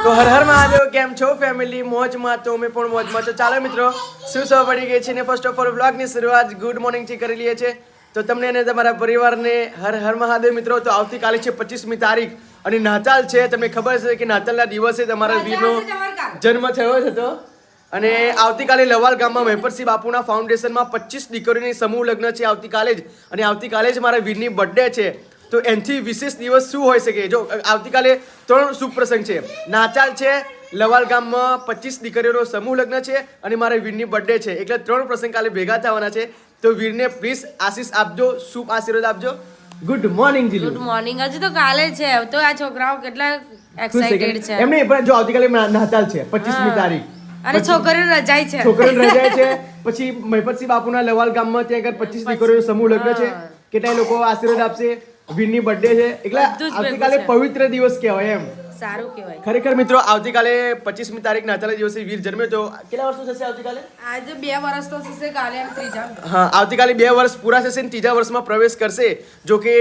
તો હર હર મહાદેવ, કેમ છો ફેમિલી? મોજમાં? તો અમે પણ મોજમાં છો. ચાલો મિત્રો, શું સવાર પડી ગઈ છે ને ફર્સ્ટ ઓફ ઓલ વ્લોગની શરૂઆત ગુડ મોર્નિંગથી કરી લઈએ છીએ. તો તમને અને તમારા પરિવારને હર હર મહાદેવ મિત્રો. તો આવતીકાલે છે 25મી તારીખ અને નાતાલ છે. તમને ખબર છે કે નાતાલના દિવસે તમારા વીરનો જન્મ થયો હતો. અને આવતીકાલે લવાલ ગામમાં મહેપતસિંહ બાપુના ફાઉન્ડેશનમાં 25 દીકરીઓની સમૂહ લગ્ન છે આવતીકાલે જ. અને આવતીકાલે જ મારા વીરની બર્થડે છે. તો એનાથી વિશેષ દિવસ શું હોઈ શકે? જો આવતીકાલે 3 શુભ પ્રસંગ છે. નાતાલ છે, લવાલ ગામમાં 25 દીકરીઓનો સમૂહ લગ્ન છે અને મારા વીરની બર્થડે છે. એટલે 3 પ્રસંગ કાલે ભેગા થવાના છે. તો વીરને પ્લીઝ આશીષ આપજો, શુભ આશીર્વાદ આપજો. Good morning Jilu. Good morning. હજુ તો કાલે છે, તો આ છોકરાઓ કેટલા એક્સાઇટેડ છે. એમ નહીં, પણ જો આવતીકાલે નાતાલ છે 25મી તારીખ અને છોકરીઓ રજાય છે. છોકરીઓ રજાય છે. પછી મહેપતસિંહ બાપુના લવાલ ગામમાં ત્યાં આગળ 25 દીકરીઓનો સમૂહ લગ્ન છે. કેટલાય લોકો આશીર્વાદ આપશે. વીરની બર્થડે છે એટલે આવતીકાલે પવિત્ર દિવસ કહેવાય એમ. સારું કહેવાય. ખરેખર મિત્રો, આવતીકાલે 25મી તારીખ નાતાલના દિવસે વીર જન્મ્યો. તો કેટલા વર્ષો થશે આવતીકાલે? આજે 2 વર્ષ તો થશે, કાલે અને ત્રીજા. હા, આવતીકાલે 2 વર્ષ પૂરા થશે અને ત્રીજા વર્ષમાં પ્રવેશ કરશે. જો કે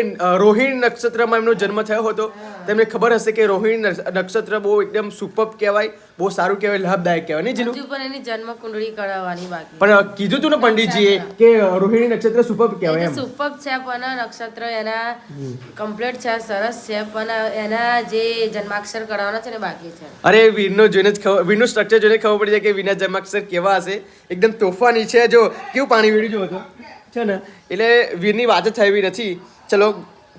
રોહિણી નક્ષત્રમાં એમનો જન્મ થયો હતો. તમને ખબર હશે કે રોહિણી નક્ષત્ર બહુ એકદમ સુપર કહેવાય, બહુ સારું કહેવાય, લાભદાયક કહેવાય નહીં જીલુ? હજુ પણ એની જન્મ કુંડળી કરાવવાની બાકી. પણ કીધું તું ને પંડિતજીએ કે રોહિણી નક્ષત્ર સુપર કહેવાય એમ. સુપર છે પણ નક્ષત્ર એના કમ્પ્લીટ છે, સરસ છે, પણ એના જે જન્માક્ષર કરાવવાના છે ને બાકી છે. અરે વીરનો જોઈને જ વીરનું સ્ટ્રક્ચર જોઈને ખબર પડી જાય કે વીરના જન્માક્ષર કેવા હશે. એકદમ તોફાની છે. જો કેવું પાણી વેડી જો હતો છે ને, એટલે વીરની વાત જ થઈ નથી. ચલો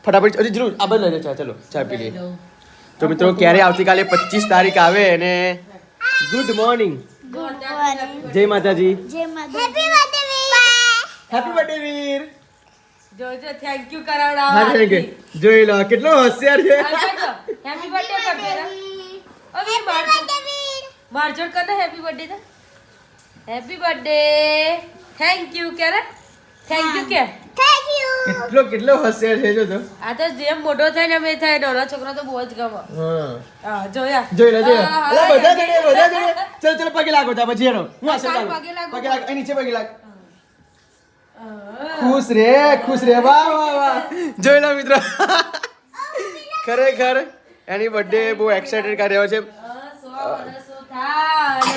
ફટાફટ હજી જરૂર આ બધું લઈ લો. ચલો ચા પી લઈએ. તો મિત્રો, ક્યારે આવતીકાલે 25 તારીખ આવે અને ગુડ મોર્નિંગ, જય માતાજી, હેપી બર્થડે વીર. જોજો, થેન્ક યુ કરાવડાવવા. હા, થેન્ક યુ. જોઈ લો કેટલો હોશિયાર છે. હેપી બર્થડે કરજે ને. અભી મારજોડ કર ને હેપી બર્થડે તો. હેપી બર્થડે, થેન્ક યુ કે રે, થેન્ક યુ કે. કેટલો હોશિયાર છે જો તો. આ તો જેમ મોટો થાય ને એમ થાય. નાનો છોકરો તો બહુ જ ગમે. હા, જોયા જોઈ લો. અલા બધા જોડે. ચલ પગે લાગો તા પછી એનો. હું આશીર્વાદ પગે લાગો. પગે લાગ. અહીં નીચે પગે લાગ. ખુશ રે. વાહ. જોઈ લો મિત્રો, ખરેખર એની બર્થડે બહુ એક્સાઇટેડ કરી રહ્યો છે.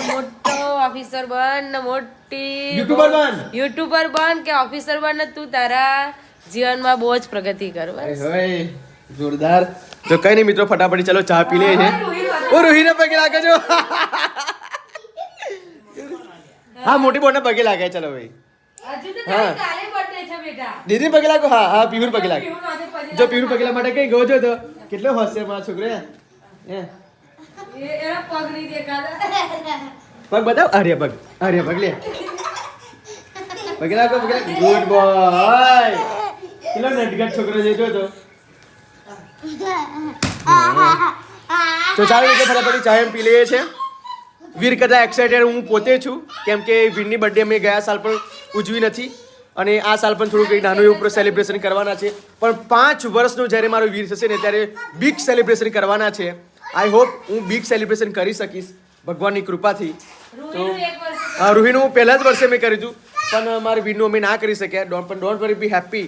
મોટો ઓફિસર બન ને મોટી યુટ્યુબર બન કે ઓફિસર બન ને તું તારા જીવનમાં બહુ જ પ્રગતિ કર. હોય જોરદાર. તો કઈ નહીં મિત્રો, ફટાફટ ચાલો ચા પી લઈએ છે. ઓ રોહિને પગે લાગે છો. હા, મોટી બોનને પગે લાગે. ચલો ભાઈ. દીદી પગે લાગો. હા, પીહુર પગે લાગે. જો પીહુર પગે માટે કઈ ગયો છો તો કેટલો હોશિયાર મારા છોકરા. પગ બતાવ. આર્ય પગ લે. પગે લાગો. Good boy. કેટલો નટગટ છોકરો છે જો તો. તો ચાલો મિત્રો, ફટાફટ ચા એમ પી લઈએ છે. વીર કરતા એક્સાઇટેડ હું પોતે છું, કેમ કે વીરની બર્થડે અમે ગયા સાલ પણ ઉજવી નથી અને આ સાલ પણ થોડું કંઈક નાનું એવું સેલિબ્રેશન કરવાના છે. પણ 5 વર્ષનો જ્યારે મારો વીર થશે ને ત્યારે બિગ સેલિબ્રેશન કરવાના છે. આઈ હોપ હું બિગ સેલિબ્રેશન કરી શકીશ ભગવાનની કૃપાથી. તો રૂહીનું પહેલા જ વર્ષે મેં કર્યું હતું, પણ મારા વીરનું અમે ના કરી શક્યા. પણ ડોન્ટ વરી, બી હેપી.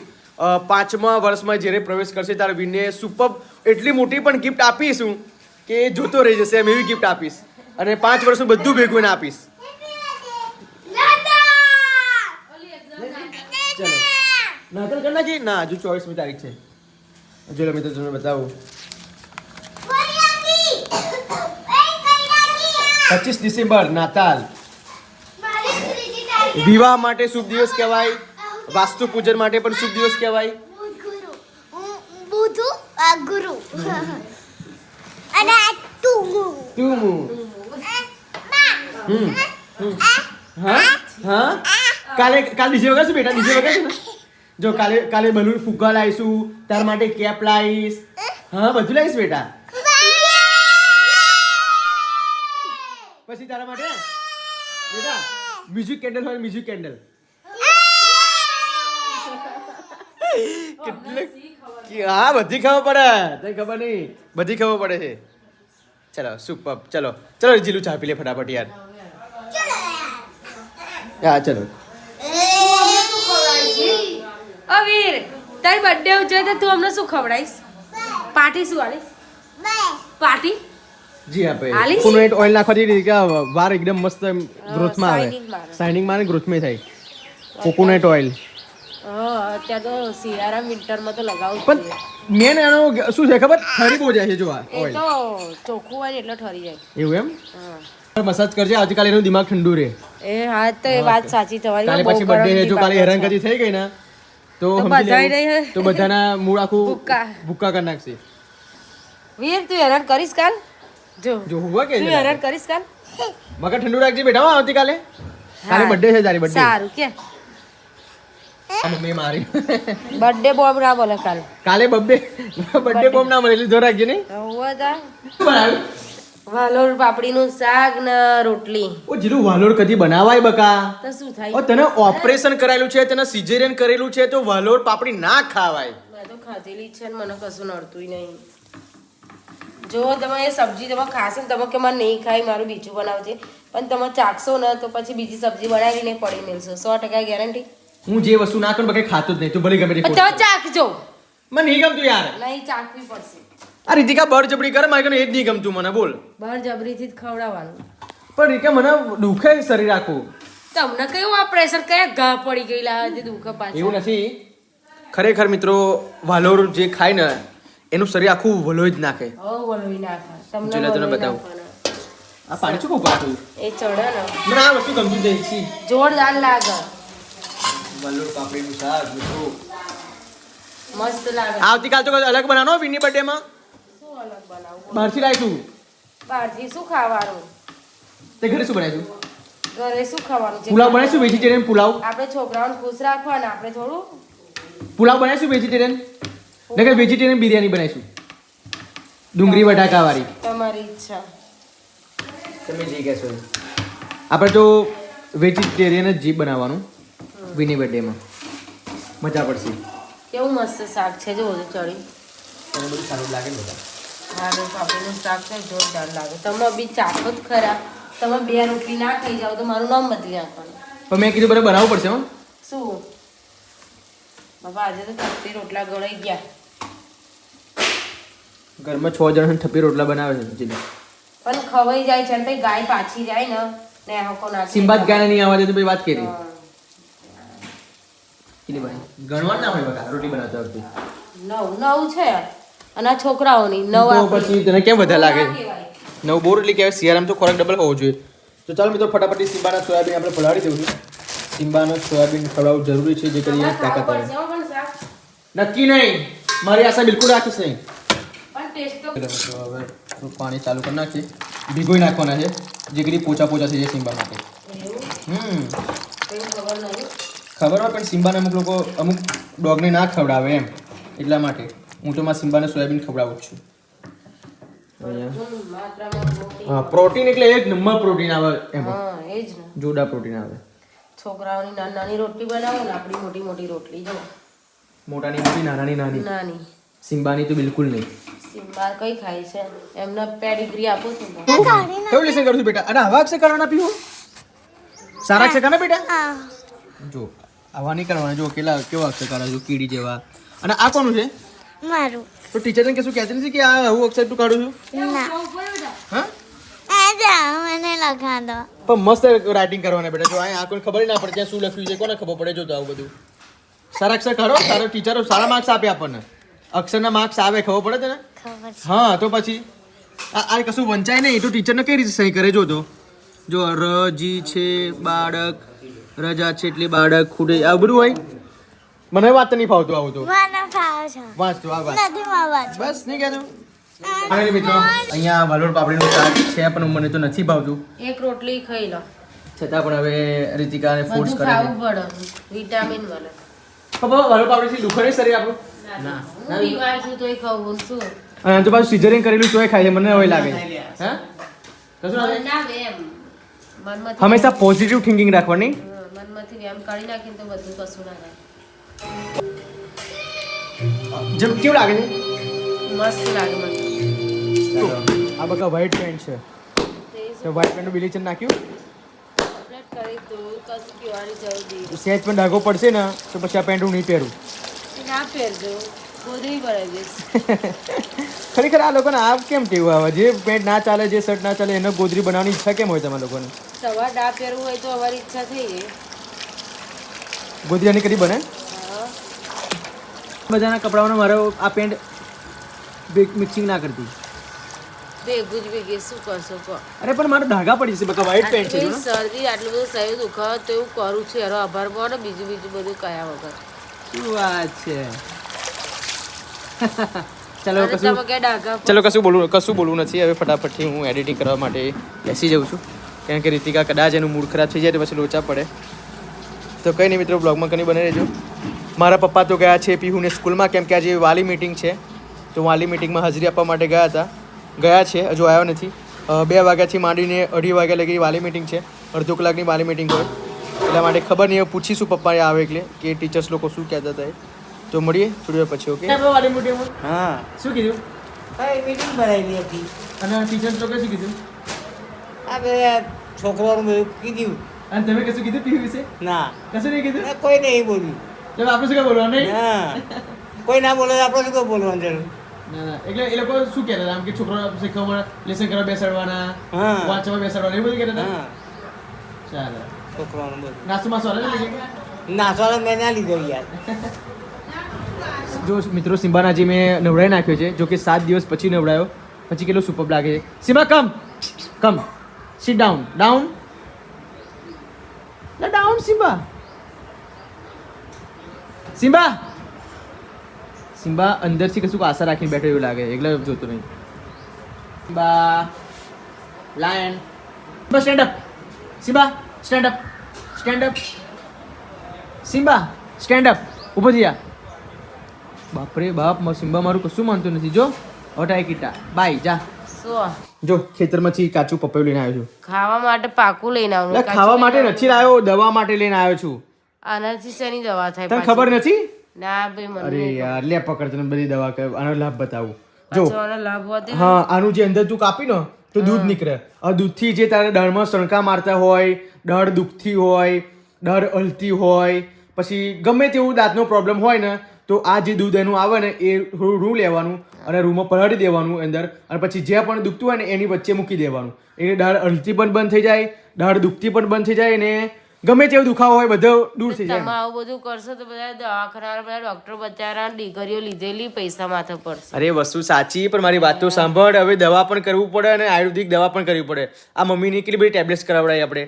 5મા વર્ષમાં જ્યારે પ્રવેશ કરશે ત્યારે વીરને સુપર એટલી મોટી પણ ગિફ્ટ આપીશું કે જોતો રહી જશે એમ, એવી ગિફ્ટ આપીશ. અને 5 વર્ષનું બધું ભેગું એને આપીશ. ચલો નાતાલ કરી નાખી. ના, હજુ 24મી તારીખ છે. જો લો મિત્રો, તમને બતાવું. 25 ડિસેમ્બર નાતાલ. વિવાહ માટે શુભ દિવસ કહેવાય, વાસ્તુ પૂજન માટે પણ શુભ દિવસ કહેવાય. ગુરુ અને તુમુ. હા. કાલે ડીજે વગાડશું બેટા. ડીજે વગાડશું ને. જો કાલે બલૂન ફુગ્ગા લાવીશું, તાર માટે કેપ લાવીશ. હા, બધું લાવીશ બેટા. પછી તારા માટે બેટા મ્યુઝિક કેન્ડલ હોય. મ્યુઝિક કેન્ડલ હા, બધી ખબર પડે. તને ખબર નહીં, બધી ખબર પડે છે. ચલો સુપર. ચલો જીલું ચા પી લે ફટાફટ યાર. હા ચલો. વીર, તારી બર્થડે ઉજવે તો તું અમને શું ખવડાવીશ? પાર્ટી શું આલીશ? પાર્ટી જી આપે આલીશ? કોકોનટ ઓઇલ નાખવાથી રીતિકા વાળ એકદમ મસ્ત ગ્રોથમાં આવે shining મારે. શાઇનિંગ માં ગ્રોથમાં થાય કોકોનટ ઓઇલ અત્યારે તો શિયાળા વિન્ટરમાં તો લગાવું જ પણ જોઈએ. મેન એનો શું છે ખબર ઠરી બહુ જાય છે જો આ એ ઓઇલ તો ચોખ્ખું હોય ને એટલે ઠરી જાય. એવું એમ હા. મસાજ કરજે આવતીકાલે એનું દિમાગ ઠંડુ રહે એ હા તો એ વાત સાચી તમારી. કાલે બહુ પછી ગરમ બર્થડે જો કાલે દીપાવલી હેરાનગતિ થઈ ગઈ ને તો તો સમજી બધાય લેવું નહીં. તો બધાના મૂળ આખું ભૂક્કા. ભૂક્કા કરી નાખશે વીર તું હેરાન કરીશ કાલ જો જો હુવા કે તું હેરાન કરીશ કાલ મગર ઠંડુ રાખજે બેટા હો આવતીકાલે કાલે હા. બર્થડે છે તારી બર્થડે સારું કે મમ્મી મારી બર્થડે બોમ્બ ના બોલે કાલ કાલે બર્થડે બોમ્બ ના મળે લીધો રાખજે નહીં હોવા તા શું બનાવ્યું વાલોર પાપડીનું શાક ને રોટલી ઓ જીરું વાલોડ કદી બનાવાય બકા તો શું ઓ થાય તને ઓપરેશન કરાયેલું છે તને સિઝેરિયન કરેલું છે તો વાલોડ પાપડી ના ખાવાય મેં તો ખાધેલી જ છે ને મને કશું નડતું નહીં જો તમે એ સબ્જી તમે ખાશો ને તમે કે મને નહીં ખાઈ મારું બીજું બનાવજે પણ તમે ચાખશો ને તો પછી બીજી સબ્જી બનાવીને પડી મેળશો 100% ગેરંટી હું જે વસ્તુ ના કરું બકે ખાતો જ નહીં તું ભલે ગમે તે તમે ચાખજો મને નહીં ગમતું યાર નહીં ચાખવી પડશે આ રીતિકા બળજબરી કરે મારે કને એ જ નહીં ગમતું મને બોલ બહાર જબરીથી જ ખવડાવવાનું પણ રીતિકા મને દુખે શરીર આખું તમને કયું આ પ્રેશર કયા ઘા પડી ગયેલા હતી દુઃખ પાછળ એવું નથી ખરેખર મિત્રો વાલોર જે ખાય ને એનું શરીર આખું વલોઈ જ નાખે હો વળવી નાખા જો તમને લે તને વળવી બતાવું. નાખવાના. આ પાણી શું કોપાતું એ ચડે ને મને આ વસ્તુ ગમતું જાય છે જોરદાર લાગે વાલોર પાપડીનું શાક મિત્રો મસ્ત લાગે આવતીકાલ તો અલગ બનાવવાનો વિની બર્થડે માં શું અલગ બનાવું બહારથી લાવીશું બહારથી શું ખાવાનું તે ઘરે શું બનાવીશું ઘરે શું ખાવાનું છે પુલાવ બનાવીશું વેજીટેરિયન પુલાવ આપણે છોકરાઓને ખુશ રાખવાના આપણે થોડું પુલાવ બનાવીશું વેજીટેરિયન નકર વેજીટેરિયન બિરયાની બનાવીશું ડુંગળી બટાકા વાળી તમારી ઈચ્છા તમે જે કહેશો એ. આપણે તો વેજીટેરિયન જ જી બનાવવાનું વિની બર્થડેમાં મજા પડશે કેવું મસ્ત શાક છે જો બધું ચડી તને બધું સારું લાગે ને બધા મારું પાપડીનું શાક છે જોરદાર લાગે તમે બી ચાખો જ ખરા તમે 2 રોટલી ના ખાઈ જાઓ તો મારું નામ બદલી નાખવાનું પણ મેં કીધું બરાબર બનાવવું પડશે હો શું બાબા આજે તો 30 રોટલા ગળાઈ ગયા ઘરમાં 6 જણ થપ્પી રોટલા બનાવે છે જીને પણ ખવાઈ જાય છે ને પછી ગાય પાછી જાય ને હકો નાખી સિંબાદ ગાયને નહીં આવવા દે તો પછી વાત કરી કેટલી બની ગણવા ના હોય બકા રોટલી બનાવતા વખતે 9 છે અને આ છોકરાઓની 9 તો પછી તને કેમ વધારે લાગે કહેવાય. 9 બોર એટલે કહેવાય શિયાળામાં તો ખોરાક ડબલ હોવો જોઈએ તો ચાલો મિત્રો ફટાફટ સિમ્બાના સોયાબીન આપણે પલાળી દઉં છું સિમ્બાનો સોયાબીન ખવડાવવું જરૂરી છે જે કરીને તમારે તાકાત ખાવું આવે પડશે હો પણ શાક. નક્કી નહીં મારી આશા બિલકુલ રાખીશ નહીં પણ ટેસ્ટ તો તો હવે થોડું પાણી ચાલુ કરી નાખીએ ભીગોઈ નાખવાના છે જે કરી પોચા પોચા થઈ જાય સિમ્બા માટે એવું હમ એવું ખબર નહીં ખબર હોય પણ સિમ્બાને અમુક લોકો અમુક ડોગને ના ખવડાવે એમ એટલા માટે હું તો મારા સિમ્બાને સોયાબીન ખવડાવું જ છું માત્રામાં પ્રોટીન. હા પ્રોટીન એટલે એક નંબર પ્રોટીન આવે એમાં હા એ જ ને જોરદાર પ્રોટીન આવે છોકરાઓની નાની નાની રોટલી બનાવો ને આપણી મોટી મોટી રોટલી જો મોટાની મોટી નાનાની નાની નાની સિમ્બાની તો બિલકુલ નહીં સિમ્બા કઈ ખાય છે એમને પેડિગ્રી આપો છો ને કેવું લેસન કરું છું બેટા અને આવા અક્ષર કરવાના પીવું સારા અક્ષર કરના બેટા હા જો આવા નહીં કરવાના જો કેવા અક્ષર કરે છે કીડી જેવા અને આ કોનું છે મારું તો ટીચરને કશું કહેતી નથી કે આ આવું અક્ષર તું કાઢું છું ના હા આ જા મને લખા દો પણ મસ્ત રાઇટિંગ કરવાના બેટા જો આ કોઈને ખબર ના પડે ત્યાં શું લખ્યું છે કોને ખબર પડે જો તો આવું બધું સારા અક્ષર કાઢો સારો ટીચરો સારા માર્ક્સ આપે આપણને અક્ષરના માર્ક્સ આવે ખબર પડે તને ખબર છે હા તો પછી આ કશું વંચાય નહીં તો ટીચરને કઈ રીતે સહી કરે જો તો જો રજી છે બાળક રજા છે એટલે બાળક ખૂટે આ બધું હોય મને વાત નહીં ફાવતું આવું તો મને ફાવે છે વાંચ તો આ વાત નથી માવા છે બસ નહીં કહેતો ફાઇનલી મિત્રો અહીંયા વાલોડ પાપડીનું શાક છે પણ મને તો નથી ભાવતું એક રોટલી ખાઈ લો છતાં પણ હવે રીતિકાને ફોર્સ બધું કરે ખાવું પડે વિટામિન મળે પપ્પા વાલોડ પાપડીથી દુખે નહીં શરીર આપણું ના હું બીમાર છું તોય ખાવું શું અને આમ તો પાછું સિઝરિંગ કરેલું તોય ખાય છે મને હવે લાગે હા કશું ના થાય? ના વેમ મનમાંથી હંમેશા પોઝિટિવ થિંકિંગ રાખવાની મનમાંથી વેમ કાઢી નાખીને તો બધું કશું ના થાય જેમ કેવું લાગે છે મસ્ત લાગે મને આ બકા વ્હાઈટ પેન્ટ છે તો વ્હાઈટ પેન્ટનું બિલીચન નાખ્યું કમ્પ્લીટ કરી તો કશું પીવાની જરૂર નહીં સહેજ પણ ડાઘો પડશે ને તો પછી આ પેન્ટ હું નહીં પહેરું ના પહેરજો ગોદરી ભરાઈ જઈશ ખરેખર આ લોકોને આ કેમ ટેવ આવે જે પેન્ટ ના ચાલે જે શર્ટ ના ચાલે એને ગોદરી બનાવવાની ઈચ્છા કેમ હોય તમારા લોકોને સવાર ડા પહેરવું હોય તો અમારી ઈચ્છા થઈ ગઈ. ગોદરીયાની કરી બને હા. બધાના કપડાઓનો મારો આ પેન્ટ મિક્સિંગ ના કરતી ભેગું જ ભેગે શું કરશો કહો. અરે પણ મારે ધાગા પડી છે બકા વ્હાઈટ પેન્ટ છે આટલી શરદી આટલું બધું શરીર દુખાવો તો એવું કરું છું એનો આભાર માનો બીજું બધું કયા વગર. શું વાત છે ચલો અને કશું તમે ક્યાં ડાઘા ચલો કશું બોલવું નથી હવે ફટાફટથી હું એડિટિંગ કરવા માટે બેસી જાઉં છું કારણ કે રીતિકા કદાચ એનું મૂડ ખરાબ થઈ જાય તો પછી લોચા પડે તો કંઈ નહીં મિત્રો બ્લોગમાં કંઈ બને રહેજો મારા પપ્પા તો ગયા છે પીહુને સ્કૂલમાં કેમ કે આજે વાલી મિટિંગ છે તો વાલી મિટિંગમાં હાજરી આપવા માટે ગયા છે હજુ આવ્યો નથી 2 વાગ્યાથી માંડીને 2:30 વાગ્યા લગી વાલી મિટિંગ છે અડધો કલાકની વાલી મિટિંગ હોય એટલા માટે ખબર નહીં હવે પૂછીશું પપ્પાએ આવે એટલે કે ટીચર્સ લોકો શું કહેતા હતા તો મળીએ થોડી વાર પછી ઓકે વાલી મિટિંગમાં હા શું કીધું કઈ મીટિંગ ભરાયેલી હતી અને ટીચર્સ લોકો શું કીધું આ બધા છોકરાઓનું બધું કીધું અને તમે કશું કીધું પીહુ વિશે ના કશું નહીં કીધું ના, કોઈ નહીં બોલ્યું તો આપણે શું કે બોલવાનું નહીં હા કોઈ ના બોલે તો આપણે શું કહું બોલવાનું જરૂર ના ના એટલે એ લોકો શું કહેતા હતા આમ કે છોકરો શીખવા લેસન કરવા બેસાડવાના હા. વાંચવા બેસાડવાના એવું બધું કહેતા હા હતા ચાલો છોકરાઓનું બધું નાસ્તો માસો હાલે ને લઈ નાસવાળા મેં ના લીધો યાર જો મિત્રો સિમ્બાનાજી મેં નવડાવી નાખ્યો છે જો કે 7 દિવસ પછી નવડાયો પછી કેટલો સુપર લાગે છે સિમ્બા કમ સિટ ડાઉન ડાઉન સિમ્બા અંદરથી કશું આશા રાખીને બેઠો એવું લાગે એટલે જોતો નહીં Simba lion stand up Simba stand up Simba stand up ઊભો થઈ જા બાપરે બાપ સિમ્બા મારું કશું માનતું નથી જો હટાય કીટા બાય જા શું જો ખેતરમાંથી કાચું પપૈયું લઈને આવ્યો છું ખાવા માટે પાકું લઈને એટલે આવવાનું ખાવા માટે નથી લાવ્યો દવા માટે લઈને આવ્યો છું આનાથી શેની દવા થાય તને પાછી? ખબર નથી ના ભાઈ મને અરે નહીં યાર લે પકડ તને બધી દવા કર આનો લાભ બતાવું ખબર. જો પાછો આનો લાભ વધે ને? હા આનું જે અંદર તું કાપી ને તો દૂધ નીકળે આ દૂધથી જે તારા દાળમાં સણકા મારતા હોય દાળ દુખતી હોય દાળ હલતી હોય પછી ગમે તેવું દાંતનો પ્રોબ્લેમ હોય ને તો આ જે દૂધ એનું આવે ને એ થોડું રૂ લેવાનું અને રૂમાં પલાળી દેવાનું અંદર અને પછી જે પણ દુખતું હોય ને એની વચ્ચે મૂકી દેવાનું એટલે દાળ હલતી પણ બંધ થઈ જાય દાળ દુખતી પણ બંધ થઈ જાય અને ગમે તેવો દુખાવો હોય બધો દૂર થઈ જાય તમે આવું બધું કરશો તો બધા દવાખાના બધા ડોક્ટર બચારા ડિગ્રીઓ લીધેલી પૈસા માથે પડશે. અરે વસ્તુ સાચી પણ મારી વાત તો સાંભળ હવે દવા પણ કરવું પડે અને આયુર્વેદિક દવા પણ કરવી પડે આ મમ્મીની કેટલી બધી ટેબ્લેટ્સ કરાવડાવી આપણે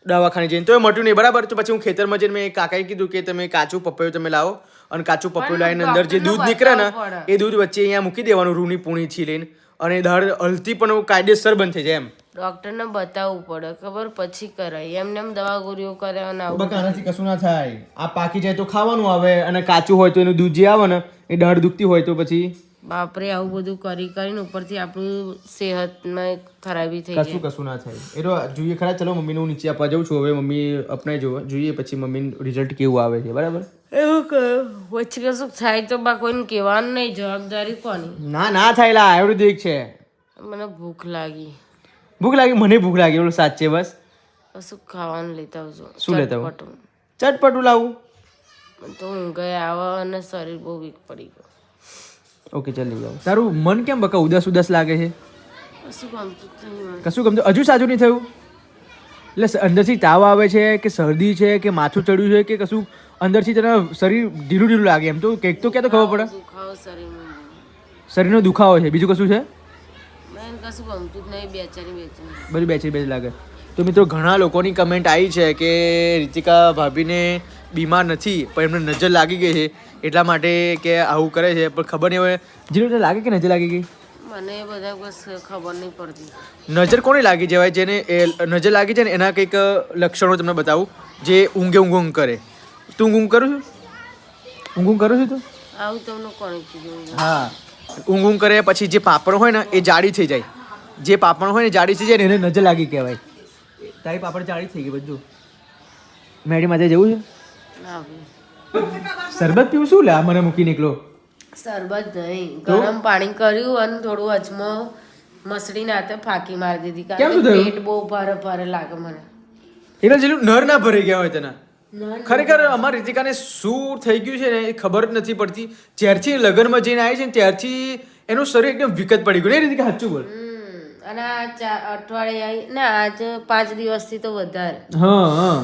દવાખાને જઈને તો એ મટ્યું નહીં બરાબર તો પછી હું ખેતરમાં જઈને મેં કાકાએ કીધું કે તમે કાચું પપૈયું તમે લાવો અને કાચું પપૈયું લાવીને અંદર જે દૂધ નીકળે ને એ દૂધ વચ્ચે અહીંયા મૂકી દેવાનું રૂની પૂણી છીલીને અને દાળ હલતી પણ કાયદેસર બંધ થઈ જાય એમ ડોક્ટરને બતાવવું પડે ખબર પછી કરાય એમને એમ દવા ગોળીઓ કરે અને આવું બકા આનાથી કશું ના થાય આ પાકી જાય તો ખાવાનું આવે અને કાચું હોય તો એનું દૂધ જે આવે ને એ દાળ દુખતી હોય તો પછી બાપરે આવું બધું કરીને ઉપરથી આપણું સેહતમાં ખરાબી થઈ જાય. કશું ના થાય એ તો જોઈએ ખરા ચલો મમ્મીને હું નીચે આપવા જાઉં છું હવે મમ્મી અપનાઈ જોવે જોઈએ પછી મમ્મીનું રિઝલ્ટ કેવું આવે છે બરાબર એવું કહ્યું વચ્ચે કશું થાય તો બા કોઈને કહેવાનું નહીં જવાબદારી કોની. ના થાયલા આયુર્વેદિક છે મને ભૂખ લાગી મને ભૂખ લાગી બોલો સાચે બસ કશું ખાવાનું લેતા આવજો શું લેતા આવું? ચટપટું. ચટપટું લાવું મને તો ઊંઘ આવે અને શરીર બહુ વીક પડી ગયું. ઓકે ચાલ લઈ જાઉં તારું મન કેમ બકા ઉદાસ લાગે છે કશું ગમતું જ નહીં મને. કશું ગમતું હજુ સાજુ નહીં થયું એટલે અંદરથી તાવ આવે છે કે શરદી છે કે માથું ચડ્યું છે કે કશું અંદરથી તને શરીર ઢીલું લાગે એમ તો કંઈક તો ક્યાં તો ખબર પડે દુખાવો શરીરમાં શરીરનો દુખાવો છે બીજું કશું છે મને કશું ગમતું જ નહીં બેચારી બધું બેચી લાગે તો મિત્રો ઘણા લોકોની કમેન્ટ આવી છે કે રીતિકા ભાભીને બીમાર નથી પણ એમને નજર લાગી ગઈ છે એટલા માટે કે આવું કરે છે પણ ખબર નહીં હવે જેને લાગે કે નજર લાગી ગઈ મને બધા બસ ખબર નહીં પડતી. નજર કોને લાગી જવાય જેને નજર લાગી જાય ને એના કંઈક લક્ષણો તમને બતાવું જે ઊંઘ કરે તું ઊંઘ કરું છું તું આવું તમને કોણે કીધું? હા ઊંઘ કરે પછી જે પાપડ હોય ને એ જાડી થઈ જાય જે પાપડ હોય ને જાડી થઈ જાય ને એને નજર લાગી કહેવાય તારી પાપડ જાડી થઈ ગઈ બધું મેડી માથે જવું છે ના ભાઈ શરબત પીવું શું લે મને મૂકી નીકળો શરબત નહીં ગરમ પાણી કર્યું અને થોડું અજમો મસળી નાતે ફાંકી મારી દીધી કેમ કારણ શું કે થયું? પેટ બહુ ભારે લાગે મને. એટલે જેટલું નર ના ભરાઈ ગયા હોય તેના ખરેખર અમારી રીતિકાને શું થઈ ગયું છે ને એ ખબર જ નથી પડતી જ્યારથી લગ્નમાં જઈને આવી છે ને ત્યારથી એનું શરીર એકદમ વિકત પડી ગયું ને એ રીતે સાચું બોલ. અને આ અઠવાડિયે આવી ના આજ 5 દિવસથી તો વધારે. હા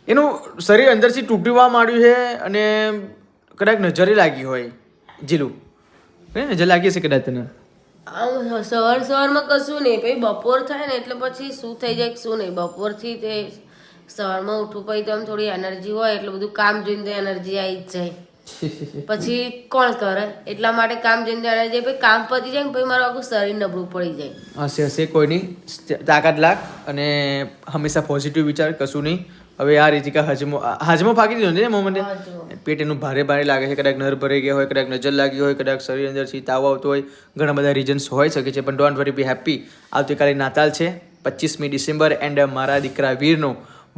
એનું શરીર અંદરથી તૂટવા માંડ્યું છે અને કદાચ નજરે લાગી હોય જીલું નજર લાગી હશે કદાચ તને. આમ સવારમાં કશું નહીં, પછી બપોર થાય ને એટલે પછી શું થઈ જાય કે શું નહીં. બપોરથી તે સવારમાં ઉઠું પછી તો આમ થોડી એનર્જી હોય એટલે બધું કામ જોઈને તો એનર્જી આવી જ જાય. પછી કોણ કરે એટલા માટે કામ જોઈને એનર્જી, પછી કામ પતી જાય ને પછી મારું આખું શરીર નબળું પડી જાય. હશે કોઈ નહીં, તાકાત લાગ અને હંમેશા પોઝિટિવ વિચાર, કશું નહીં. હવે આ રીતિકા હાજમો ફાકી દીધો ને મોમેન્ટે પેટ એનું ભારે ભારે લાગે છે, કદાચ નર ભરાઈ ગયા હોય, કદાચ નજર લાગી હોય, કદાચ શરીર અંદરથી તાવ આવતો હોય, ઘણા બધા રીઝન્સ હોઈ શકે છે. પણ ડોન્ટ વરી, બી હેપી. આવતીકાલે નાતાલ છે 25મી ડિસેમ્બર એન્ડ મારા દીકરા વીરનો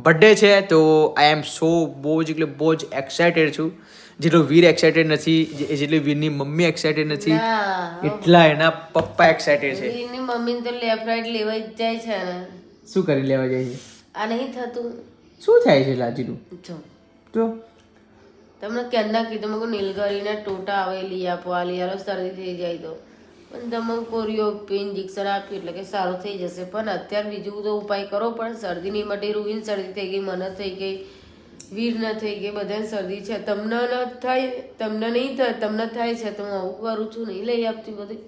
બર્થડે છે. તો આઈ એમ સો બહુ જ એક્સાઇટેડ છું. જેટલો વીર એક્સાઇટેડ નથી, જેટલી વીરની મમ્મી એક્સાઇટેડ નથી, એટલા એના પપ્પા એક્સાઇટેડ છે. એની મમ્મીને તો લેફ્ટ રાઈટ લેવાઈ જ જાય છે ને. શું કરી લેવા જાય છે? આ નહીં થતું. શું થાય છે લાજીનું? જો તો તમને ક્યારના કીધું મેં નીલગરીના ટોટા આવે લઈ આપો, આ લઈ આવો, શરદી થઈ જાય તો. પણ તમે કોરિયો ઇન્જેક્શન આપ્યું એટલે કે સારું થઈ જશે. પણ અત્યારે બીજું તો ઉપાય કરવો પડે. શરદી નહીં મટી, રૂહીને શરદી થઈ ગઈ, મને થઈ ગઈ, વીર ન થઈ ગઈ, બધાને શરદી છે. તમને ન થાય, તમને નહીં થાય, તમને થાય છે તો હું આવું કરું છું, નહીં લઈ આપતી બધી.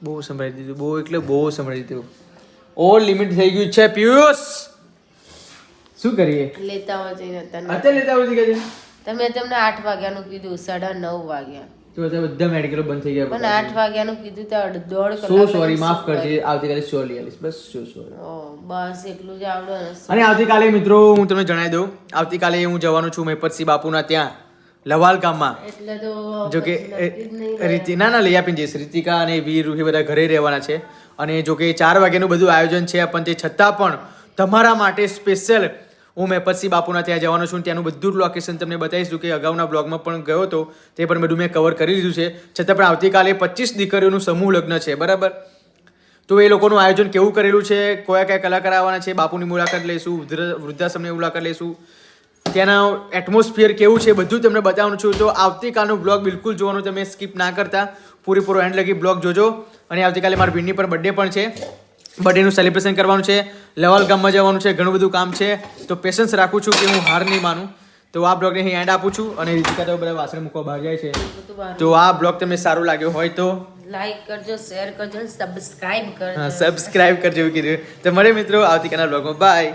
બહુ સંભળાવી દીધું, બહુ સંભળાવી દીધું. ઓલ લિમિટ થઈ ગયું છે પિયુષ. શું કરીએ? લેતા હોય જઈને અત્યારે લેતા આવતી કે તમે તમને 8 વાગ્યાનું કીધું, 9:30 વાગ્યા. તો અત્યારે બધા મેડિકલો બંધ થઈ ગયા. પણ 8 વાગ્યાનું કીધું તો દોઢ સો કલાક. સોરી, માફ કરજે. આવતીકાલે શ્યોર લઈ આવીશ. બસ સો સોરી. બસ એટલું જ આવડે ને. અને આવતીકાલે મિત્રો હું તમને જણાવી દઉં, આવતીકાલે હું જવાનું છું મેપતસિંહ બાપુના ત્યાં લવાલ ગામમાં. એટલે તો જો કે ના લઈ આપીને જઈશ. રીતિકા અને વીર રૂહી બધા ઘરે રહેવાના છે. અને જો કે 4 વાગ્યાનું બધું આયોજન છે, પણ તે છતાં પણ તમારા માટે સ્પેશિયલ હું મેપતસિંહ બાપુના ત્યાં જવાનો છું. ત્યાંનું બધું જ લોકેશન તમને બતાવીશું. કે અગાઉના બ્લોગમાં પણ ગયો હતો, તે પણ બધું મેં કવર કરી લીધું છે. છતાં પણ આવતીકાલે 25 દીકરીઓનું સમૂહ લગ્ન છે, બરાબર? તો એ લોકોનું આયોજન કેવું કરેલું છે, કયા કલાકાર આવવાના છે, બાપુની મુલાકાત લઈશું, વૃદ્ધાશ્રમની મુલાકાત લઈશું, ત્યાંના એટમોસ્ફિયર કેવું છે, બધું તમને બતાવવાનું છું. તો આવતીકાલનો બ્લોગ બિલકુલ જોવાનું તમે સ્કીપ ના કરતા, પૂરેપૂરો એન્ડ લગી બ્લોગ જોજો. અને આવતીકાલે મારા વીરની પર બર્થડે પણ છે. બર્થડેનું સેલિબ્રેશન કરવાનું છે, લવાલ ગામમાં જવાનું છે, ઘણું બધું કામ છે. તો પેશન્સ રાખું છું કે હું હાર નહીં માનું. તો આ બ્લોગને અહીં એન્ડ આપું છું. અને રીતિકા તો બધા વાસણ મૂકવા બહાર જાય છે. તો આ બ્લોગ તમને સારું લાગ્યો હોય તો લાઈક કરજો, શેર કરજો, સબસ્ક્રાઇબ કરજો. સબસ્ક્રાઇબ કરજો એવું કીધું. તો મળે મિત્રો આવતીકાલના બ્લોગમાં. બાય.